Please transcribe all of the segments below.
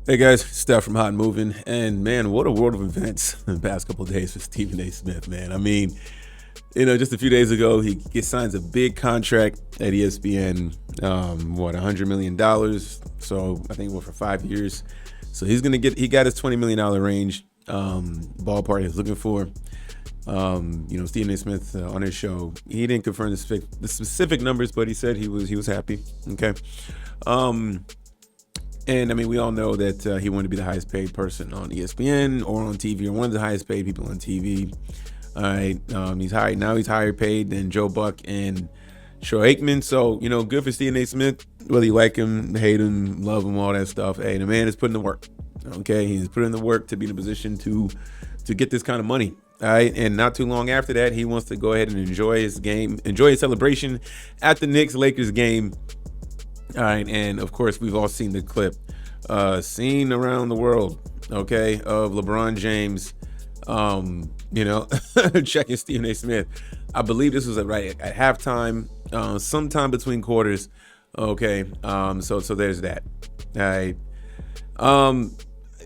Hey guys, Steph from Hot and Moving, and man, what a world of events in the past couple of days for Stephen A. Smith, man. I mean, just a few days ago, he signs a big contract at ESPN, $100 million. So I think for 5 years. So he got his $20 million range, ballpark he's looking for. Stephen A. Smith on his show, he didn't confirm the specific numbers, but he said he was happy. Okay. And I mean, we all know that he wanted to be the highest paid person on ESPN or on TV, or one of the highest paid people on TV. All right, he's hired now. He's higher paid than Joe Buck and Troy Aikman. So good for Stephen A. Smith. Whether you like him, hate him, love him, all that stuff. Hey, the man is putting the work. Okay, he's putting the work to be in a position to get this kind of money. All right, and not too long after that, he wants to go ahead and enjoy his game, enjoy his celebration at the Knicks-Lakers game. All right, and of course, we've all seen the clip seen around the world, okay, of LeBron James, checking Stephen A. Smith. I believe this was at halftime, sometime between quarters. Okay, so there's that. All right,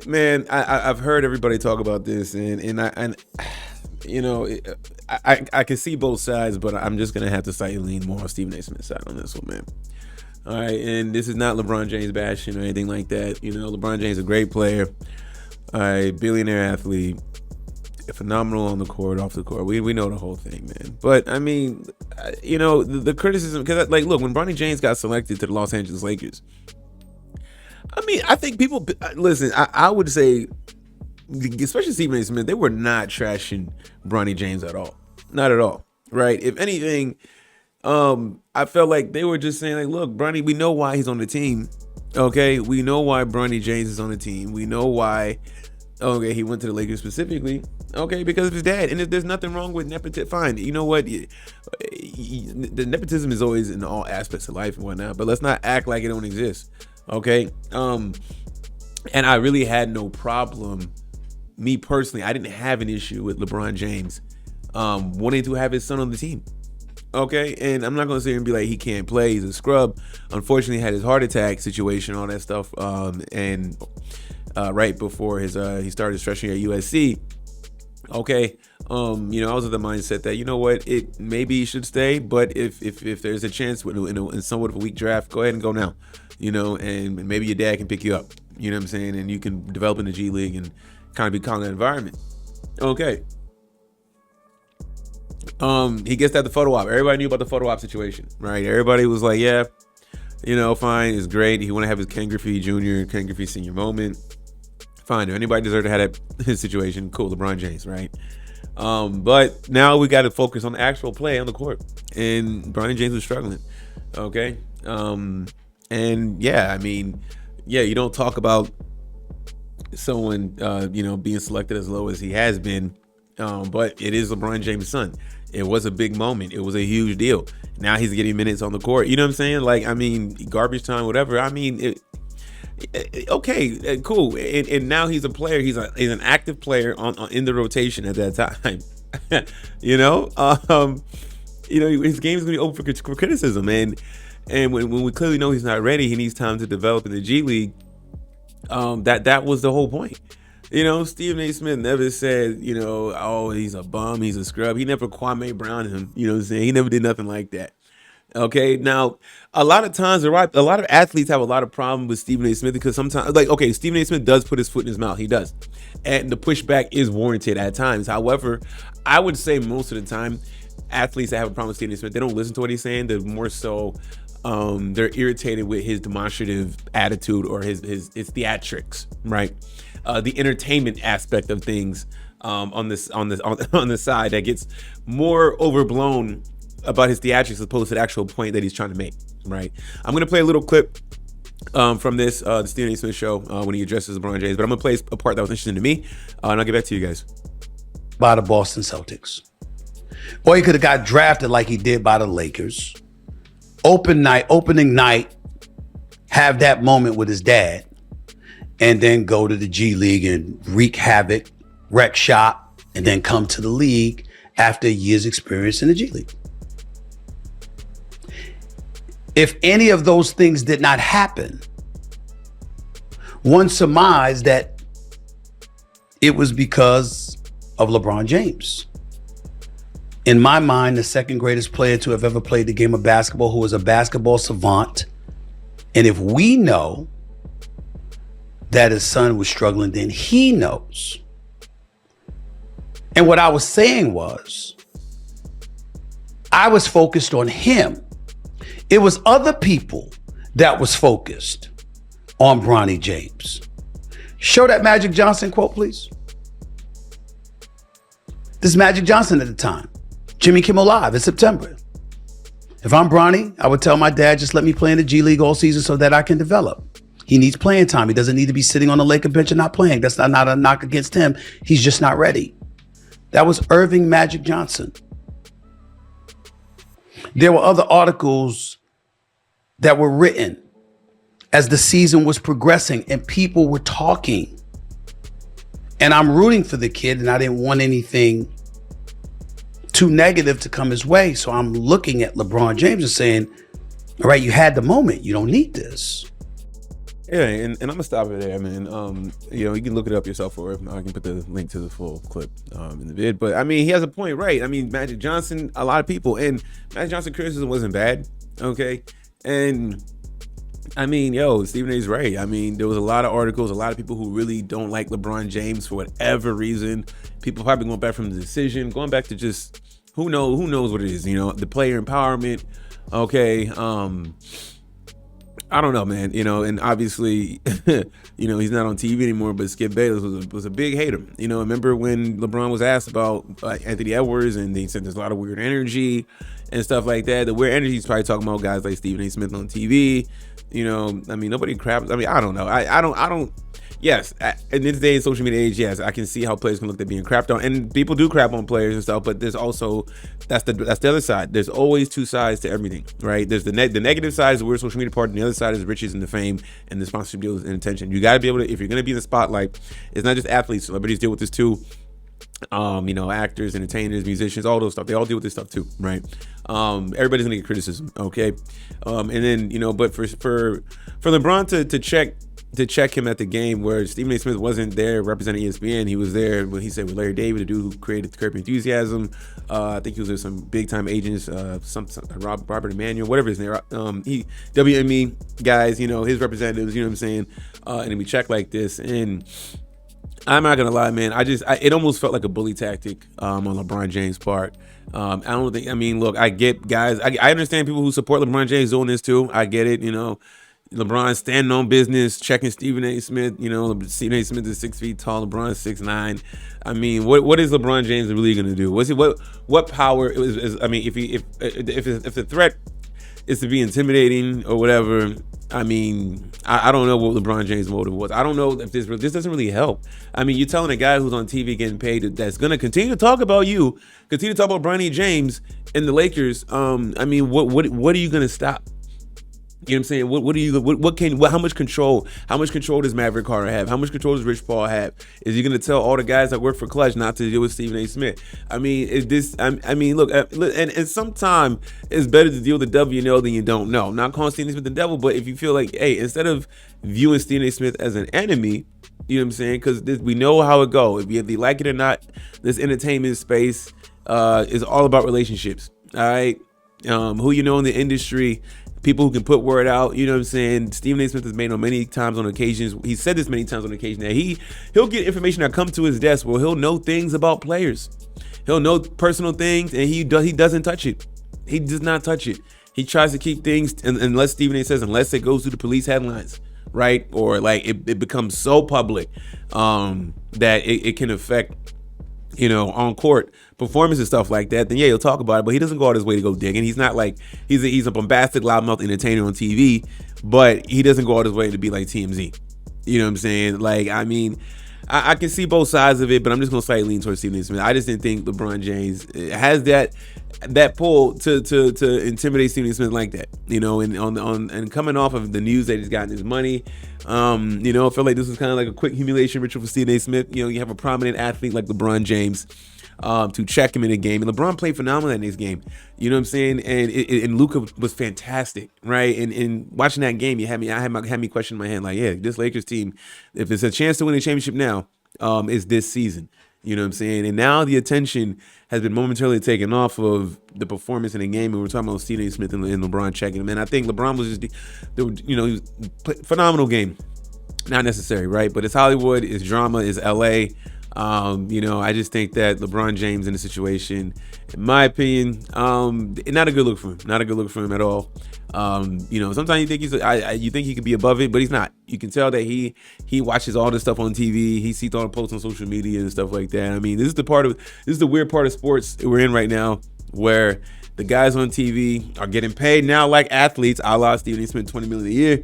man, I've heard everybody talk about this, and I can see both sides, but I'm just gonna have to slightly lean more on Stephen A. Smith's side on this one, man. All right, and this is not LeBron James bashing or anything like that. LeBron James is a great player, all right, billionaire athlete, phenomenal on the court, off the court. We know the whole thing, man. But I mean, the criticism, because look, when Bronny James got selected to the Los Angeles Lakers, I mean, I think people listen. I would say, especially Stephen A. Smith, they were not trashing Bronny James at all, not at all, right? If anything. I felt like they were just saying, like, look, Bronny, we know why he's on the team. Okay, we know why Bronny James is on the team. We know why. Okay, he went to the Lakers specifically. Okay, because of his dad, and there's nothing wrong with nepotism. Fine, you know what? The nepotism is always in all aspects of life and whatnot, but let's not act like it don't exist. Okay, and I really had no problem. Me personally, I didn't have an issue with LeBron James wanting to have his son on the team. Okay, and I'm not gonna sit here and be like he can't play. He's a scrub. Unfortunately, had his heart attack situation, all that stuff, and right before he started his freshman year at USC. Okay, I was of the mindset that it maybe he should stay, but if there's a chance in somewhat of a weak draft, go ahead and go now. And maybe your dad can pick you up. You know what I'm saying, and you can develop in the G League and kind of become that environment. Okay. He gets that the photo op. Everybody knew about the photo op situation, right? Everybody was like, yeah, fine, it's great. He want to have his Ken Griffey Jr., Ken Griffey Sr. moment. Fine. If anybody deserved to have that situation, cool, LeBron James, right? But now we got to focus on the actual play on the court. And Bronny James was struggling. Okay. And yeah, I mean, yeah, you don't talk about someone, being selected as low as he has been. But it is LeBron James' son. It was a big moment. It was a huge deal. Now he's getting minutes on the court. You know what I'm saying? Like, I mean, garbage time, whatever. I mean, okay, cool. And now he's a player. He's an active player in the rotation at that time. His game's gonna be open for criticism. And when we clearly know he's not ready, he needs time to develop in the G League. That was the whole point. Stephen A. Smith never said, oh, he's a bum, he's a scrub. He never Kwame Brown him. You know what I'm saying? He never did nothing like that. Okay, now, a lot of times, a lot of athletes have a lot of problem with Stephen A. Smith because sometimes, Stephen A. Smith does put his foot in his mouth. He does. And the pushback is warranted at times. However, I would say most of the time, athletes that have a problem with Stephen A. Smith, they don't listen to what he's saying. They're more so, they're irritated with his demonstrative attitude or his theatrics, right? The entertainment aspect of things on this side that gets more overblown about his theatrics as opposed to the actual point that he's trying to make, right? I'm gonna play a little clip from the Stephen A. Smith show when he addresses LeBron James, but I'm gonna play a part that was interesting to me, and I'll get back to you guys. By the Boston Celtics, or he could have got drafted like he did by the Lakers. Opening night, have that moment with his dad. And then go to the G League and wreak havoc, wreck shop, and then come to the league after a year's experience in the G League. If any of those things did not happen, One surmised that it was because of LeBron James. In my mind, the second greatest player to have ever played the game of basketball, who was a basketball savant. And if we know that his son was struggling, then he knows. And what I was saying was, I was focused on him. It was other people that was focused on Bronny James. Show that Magic Johnson quote, please. This is Magic Johnson at the time. Jimmy Kimmel Live in September. If I'm Bronny, I would tell my dad, just let me play in the G League all season so that I can develop. He needs playing time. He doesn't need to be sitting on the Laker bench and not playing. That's not a knock against him. He's just not ready. That was Irving Magic Johnson. There were other articles that were written as the season was progressing and people were talking. And I'm rooting for the kid, and I didn't want anything too negative to come his way. So I'm looking at LeBron James and saying, all right, you had the moment. You don't need this. Yeah, and I'm gonna stop it there, man. You can look it up yourself, or I can put the link to the full clip in the vid. But I mean, he has a point, right? I mean, Magic Johnson, a lot of people, and Magic Johnson criticism wasn't bad, okay? And I mean, Stephen A's right. I mean, there was a lot of articles, a lot of people who really don't like LeBron James for whatever reason. People probably going back from the decision, going back to just who knows what it is, the player empowerment. Okay. I don't know, man, and obviously, he's not on TV anymore, but Skip Bayless was a big hater. Remember when LeBron was asked about Anthony Edwards, and they said there's a lot of weird energy and stuff like that. The weird energy is probably talking about guys like Stephen A. Smith on TV. I mean, nobody craps. I mean, I don't know. I don't. Yes, in this day and social media age, yes, I can see how players can look at being crapped on, and people do crap on players and stuff. But there's also that's the other side. There's always two sides to everything, right? There's the negative side is the weird social media part, and the other side is the riches and the fame and the sponsorship deals and attention. You got to be able to, if you're going to be in the spotlight, it's not just athletes, celebrities deal with this too. Actors, entertainers, musicians, all those stuff. They all deal with this stuff too, right? Everybody's gonna get criticism, okay? And then but for LeBron to check him at the game where Stephen A. Smith wasn't there representing ESPN. He was there when he said with Larry David, the dude who created Curb Your Enthusiasm. I think he was with some big time agents, some Robert Emanuel, whatever his name. He WME guys, his representatives. You know what I'm saying? And we check like this, and I'm not gonna lie, man. It almost felt like a bully tactic on LeBron James' part. I don't think. I mean, look, I get guys. I understand people who support LeBron James doing this too. I get it. LeBron standing on business, checking Stephen A. Smith. Stephen A. Smith is 6 feet tall. LeBron is 6'9". I mean, what is LeBron James really gonna do? What power is? I mean, if the threat is to be intimidating or whatever. I mean, I don't know what LeBron James' motive was. I don't know if this doesn't really help. I mean, you're telling a guy who's on TV getting paid that's going to continue to talk about you, continue to talk about Bronny James and the Lakers. I mean, what are you going to stop? You know what I'm saying? How much control does Maverick Carter have? How much control does Rich Paul have? Is he going to tell all the guys that work for Clutch not to deal with Stephen A. Smith? I mean, look, and sometimes it's better to deal with the devil you know than you don't know. I'm not calling Stephen A. Smith the devil, but if you feel like, hey, instead of viewing Stephen A. Smith as an enemy, you know what I'm saying? Because we know how it goes. If you like it or not, this entertainment space is all about relationships. All right, who you know in the industry. People who can put word out, you know what I'm saying? Stephen A. Smith has made many times on occasions. He said this many times on occasion that he'll get information that come to his desk where he'll know things about players. He'll know personal things, and he doesn't touch it. He does not touch it. He tries to keep things, unless Stephen A. says, unless it goes through the police headlines, right? Or like it becomes so public that it can affect, on court performance and stuff like that, then yeah, he'll talk about it, but he doesn't go out his way to go digging. He's not like he's a bombastic, loudmouth entertainer on TV, but he doesn't go out his way to be like TMZ. You know what I'm saying? Like, I mean, I can see both sides of it, but I'm just gonna slightly lean towards Stephen A. Smith. I just didn't think LeBron James has that pull to intimidate Stephen A. Smith like that. And coming off of the news that he's gotten his money, I feel like this was kind of like a quick humiliation ritual for Stephen A. Smith. You have a prominent athlete like LeBron James, to check him in a game. And LeBron played phenomenal in this game. You know what I'm saying? And Luka was fantastic, right? And watching that game, had me questioning my hand like, yeah, this Lakers team, if it's a chance to win a championship now, is this season. You know what I'm saying? And now the attention has been momentarily taken off of the performance in the game. And we're talking about Stephen A. Smith and LeBron checking him. And I think LeBron was just, he was phenomenal game. Not necessary, right? But it's Hollywood, it's drama, it's LA. I just think that LeBron James in the situation, in my opinion, not a good look for him. Not a good look for him at all. Sometimes you think you think he could be above it, but he's not. You can tell that he watches all this stuff on TV. He sees all the posts on social media and stuff like that. I mean, this is the weird part of sports we're in right now, where the guys on TV are getting paid now like athletes, a la Stephen A. Smith, $20 million a year.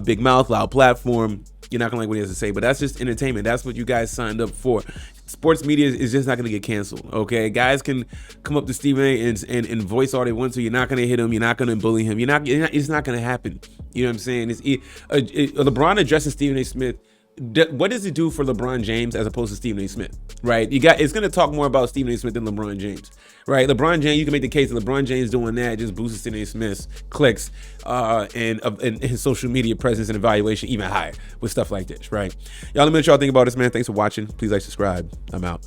Big mouth, loud platform. You're not gonna like what he has to say, but that's just entertainment. That's what you guys signed up for. Sports media is just not gonna get canceled. Okay, guys can come up to Stephen A. and voice all they want to. You're not gonna hit him. You're not gonna bully him. It's not gonna happen. You know what I'm saying? LeBron addressing Stephen A. Smith. What does it do for LeBron James as opposed to Stephen A. Smith? Right? It's gonna talk more about Stephen A. Smith than LeBron James. Right? LeBron James, you can make the case that LeBron James doing that just boosts Stephen A. Smith's clicks and his social media presence and evaluation even higher with stuff like this. Right? Y'all, let me know what y'all think about this, man. Thanks for watching. Please like, subscribe. I'm out.